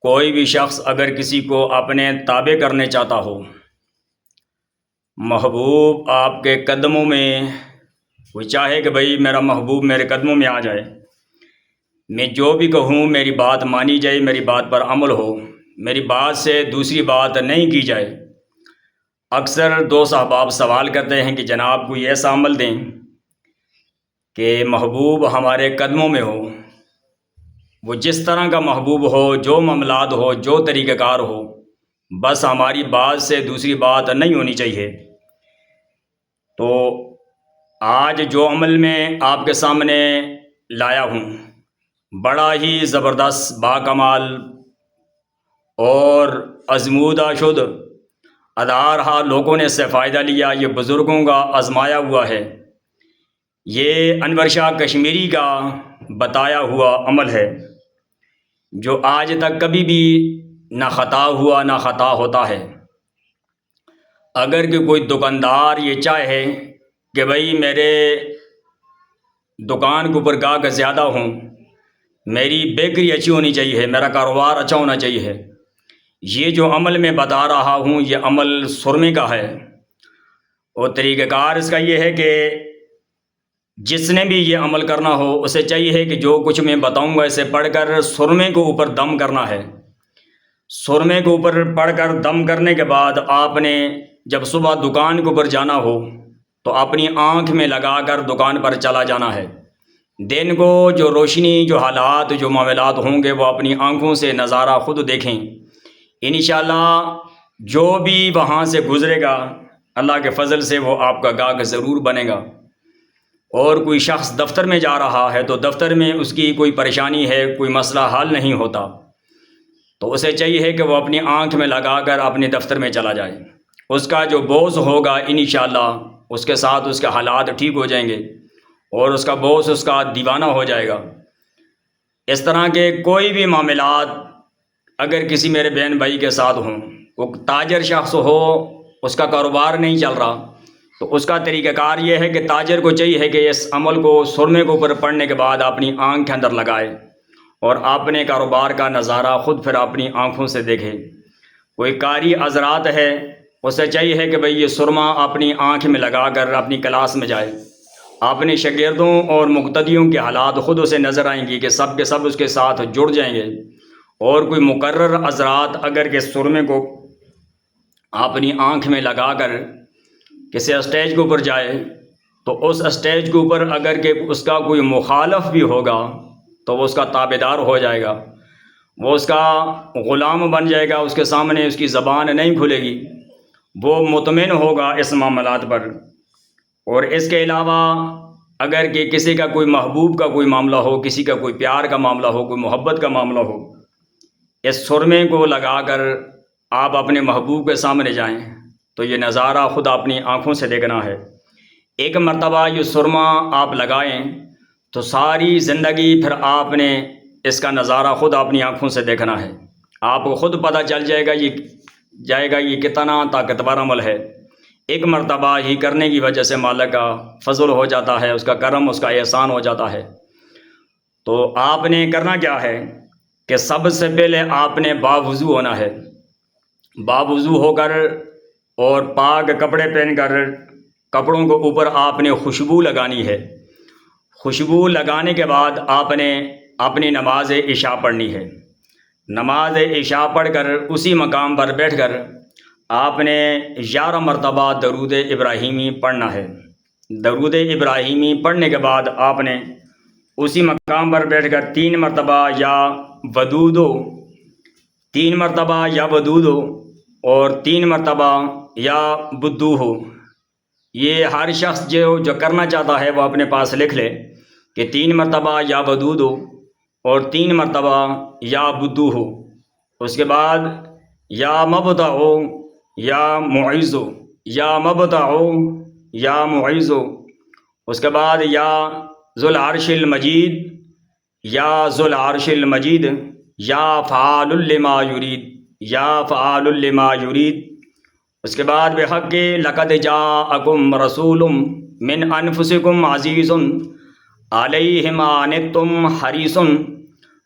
کوئی بھی شخص اگر کسی کو اپنے تابع کرنے چاہتا ہو، محبوب آپ کے قدموں میں، کوئی چاہے کہ بھئی میرا محبوب میرے قدموں میں آ جائے، میں جو بھی کہوں میری بات مانی جائے، میری بات پر عمل ہو، میری بات سے دوسری بات نہیں کی جائے۔ اکثر دوست احباب سوال کرتے ہیں کہ جناب کوئی ایسا عمل دیں کہ محبوب ہمارے قدموں میں ہو، وہ جس طرح کا محبوب ہو، جو معاملات ہو، جو طریقہ کار ہو، بس ہماری بات سے دوسری بات نہیں ہونی چاہیے۔ تو آج جو عمل میں آپ کے سامنے لایا ہوں، بڑا ہی زبردست، باکمال اور ازمودہ شد، ادارہا لوگوں نے اس سے فائدہ لیا، یہ بزرگوں کا آزمایا ہوا ہے، یہ انور شاہ کشمیری کا بتایا ہوا عمل ہے جو آج تک کبھی بھی نہ خطا ہوا نہ خطا ہوتا ہے۔ اگر کہ کوئی دکاندار یہ چاہے کہ بھئی میرے دکان کے اوپر گاہک زیادہ ہوں، میری بیکری اچھی ہونی چاہیے، میرا کاروبار اچھا ہونا چاہیے، یہ جو عمل میں بتا رہا ہوں یہ عمل سرمے کا ہے، اور طریقہ کار اس کا یہ ہے کہ جس نے بھی یہ عمل کرنا ہو اسے چاہیے کہ جو کچھ میں بتاؤں گا اسے پڑھ کر سرمے کے اوپر دم کرنا ہے۔ سرمے کے اوپر پڑھ کر دم کرنے کے بعد آپ نے جب صبح دکان کے اوپر جانا ہو تو اپنی آنکھ میں لگا کر دکان پر چلا جانا ہے۔ دن کو جو روشنی، جو حالات، جو معاملات ہوں گے وہ اپنی آنکھوں سے نظارہ خود دیکھیں۔ انشاءاللہ جو بھی وہاں سے گزرے گا اللہ کے فضل سے وہ آپ کا گاہک ضرور بنے گا۔ اور کوئی شخص دفتر میں جا رہا ہے تو دفتر میں اس کی کوئی پریشانی ہے، کوئی مسئلہ حل نہیں ہوتا، تو اسے چاہیے کہ وہ اپنی آنکھ میں لگا کر اپنے دفتر میں چلا جائے۔ اس کا جو بوس ہوگا انشاءاللہ اس کے ساتھ اس کے حالات ٹھیک ہو جائیں گے اور اس کا بوس اس کا دیوانہ ہو جائے گا۔ اس طرح کے کوئی بھی معاملات اگر کسی میرے بہن بھائی کے ساتھ ہوں، وہ تاجر شخص ہو، اس کا کاروبار نہیں چل رہا، تو اس کا طریقہ کار یہ ہے کہ تاجر کو چاہیے کہ اس عمل کو سرمے کے اوپر پڑھنے کے بعد اپنی آنکھ کے اندر لگائے اور اپنے کاروبار کا نظارہ خود پھر اپنی آنکھوں سے دیکھے۔ کوئی قاری حضرات ہے اسے چاہیے کہ بھئی یہ سرما اپنی آنکھ میں لگا کر اپنی کلاس میں جائے، اپنے شاگردوں اور مقتدیوں کے حالات خود اسے نظر آئیں گی کہ سب کے سب اس کے ساتھ جڑ جائیں گے۔ اور کوئی مقرر حضرات اگر کہ سرمے کو اپنی آنکھ میں لگا کر کسی اسٹیج کے اوپر جائے تو اس اسٹیج کے اوپر اگر کہ اس کا کوئی مخالف بھی ہوگا تو وہ اس کا تابع دار ہو جائے گا، وہ اس کا غلام بن جائے گا، اس کے سامنے اس کی زبان نہیں کھلے گی، وہ مطمئن ہوگا اس معاملات پر۔ اور اس کے علاوہ اگر کہ کسی کا کوئی محبوب کا کوئی معاملہ ہو، کسی کا کوئی پیار کا معاملہ ہو، کوئی محبت کا معاملہ ہو، اس سرمے کو لگا کر آپ اپنے محبوب کے سامنے جائیں تو یہ نظارہ خود اپنی آنکھوں سے دیکھنا ہے۔ ایک مرتبہ یہ سرما آپ لگائیں تو ساری زندگی پھر آپ نے اس کا نظارہ خود اپنی آنکھوں سے دیکھنا ہے، آپ کو خود پتہ چل جائے گا یہ کتنا طاقتور عمل ہے۔ ایک مرتبہ ہی کرنے کی وجہ سے مالک کا فضل ہو جاتا ہے، اس کا کرم، اس کا احسان ہو جاتا ہے۔ تو آپ نے کرنا کیا ہے کہ سب سے پہلے آپ نے باوضو ہونا ہے، باوضو ہو کر اور پاک کپڑے پہن کر کپڑوں کے اوپر آپ نے خوشبو لگانی ہے۔ خوشبو لگانے کے بعد آپ نے اپنی نماز عشاء پڑھنی ہے۔ نماز عشاء پڑھ کر اسی مقام پر بیٹھ کر آپ نے 11 مرتبہ درود ابراہیمی پڑھنا ہے۔ درود ابراہیمی پڑھنے کے بعد آپ نے اسی مقام پر بیٹھ کر 3 مرتبہ یا ودود ہو، 3 مرتبہ یا ودود ہو اور 3 مرتبہ یا بدو ہو، یہ ہر شخص جو کرنا چاہتا ہے وہ اپنے پاس لکھ لے کہ 3 مرتبہ یا ودود ہو اور 3 مرتبہ یا بدو ہو۔ اس کے بعد یا مبدع ہو یا معیز ہو، یا مبدع ہو یا معیز ہو، اس کے بعد یا ذو العرش المجید، یا ذو العرش المجید، یا فعال لما یرید، یا فعال لما یرید۔ اس کے بعد بحق لقد جاءکم رسول من انفسکم عزیز علیہ ما عنتم حریص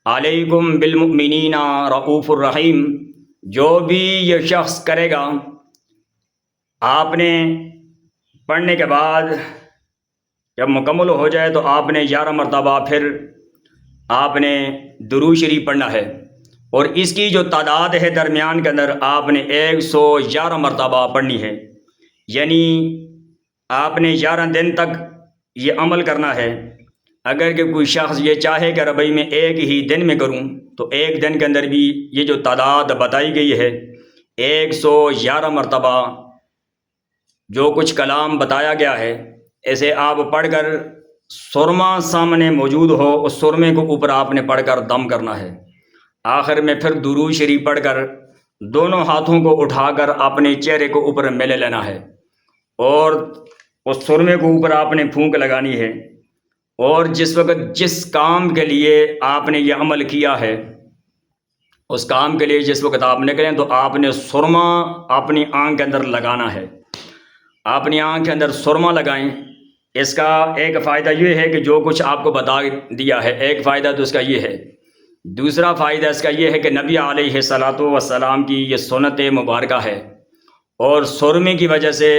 علیکم بالمؤمنین رؤوف الرحیم، جو بھی یہ شخص کرے گا، آپ نے پڑھنے کے بعد جب مکمل ہو جائے تو آپ نے 11 مرتبہ پھر آپ نے درود شریف پڑھنا ہے، اور اس کی جو تعداد ہے درمیان کے اندر آپ نے 111 مرتبہ پڑھنی ہے، یعنی آپ نے 11 دن تک یہ عمل کرنا ہے۔ اگر کہ کوئی شخص یہ چاہے کہ ربی میں ایک ہی دن میں کروں تو ایک دن کے اندر بھی یہ جو تعداد بتائی گئی ہے 111 مرتبہ جو کچھ کلام بتایا گیا ہے، ایسے آپ پڑھ کر سرما سامنے موجود ہو، اس سرمے کو اوپر آپ نے پڑھ کر دم کرنا ہے۔ آخر میں پھر درود شریف پڑھ کر دونوں ہاتھوں کو اٹھا کر اپنے چہرے کو اوپر میلے لینا ہے، اور اس سرمے کو اوپر آپ نے پھونک لگانی ہے، اور جس وقت جس کام کے لیے آپ نے یہ عمل کیا ہے اس کام کے لیے جس وقت آپ نکلیں تو آپ نے سرما اپنی آنکھ کے اندر لگانا ہے۔ اپنی آنکھ کے اندر سرما لگائیں۔ اس کا ایک فائدہ یہ ہے کہ جو کچھ آپ کو بتا دیا ہے، ایک فائدہ تو اس کا یہ ہے، دوسرا فائدہ اس کا یہ ہے کہ نبی علیہ الصلاۃ والسلام کی یہ سنت مبارکہ ہے، اور سرمے کی وجہ سے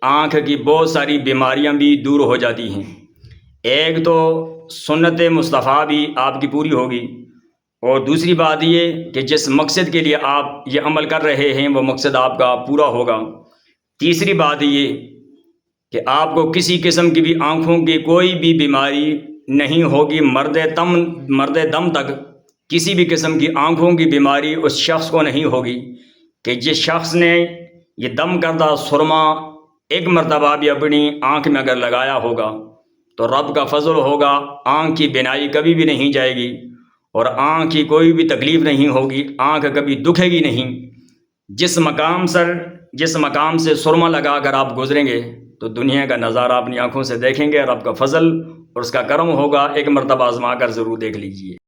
آنکھ کی بہت ساری بیماریاں بھی دور ہو جاتی ہیں۔ ایک تو سنت مصطفیٰ بھی آپ کی پوری ہوگی، اور دوسری بات یہ کہ جس مقصد کے لیے آپ یہ عمل کر رہے ہیں وہ مقصد آپ کا پورا ہوگا۔ تیسری بات یہ کہ آپ کو کسی قسم کی بھی آنکھوں کی کوئی بھی بیماری نہیں ہوگی، مرد دم تک کسی بھی قسم کی آنکھوں کی بیماری اس شخص کو نہیں ہوگی کہ جس شخص نے یہ دم کردہ سرما ایک مرتبہ بھی اپنی آنکھ میں اگر لگایا ہوگا تو رب کا فضل ہوگا، آنکھ کی بینائی کبھی بھی نہیں جائے گی، اور آنکھ کی کوئی بھی تکلیف نہیں ہوگی، آنکھ کبھی دکھے گی نہیں۔ جس مقام سے سرما لگا کر آپ گزریں گے تو دنیا کا نظارہ اپنی آنکھوں سے دیکھیں گے، رب کا فضل اور اس کا کرم ہوگا۔ ایک مرتبہ آزما کر ضرور دیکھ لیجئے۔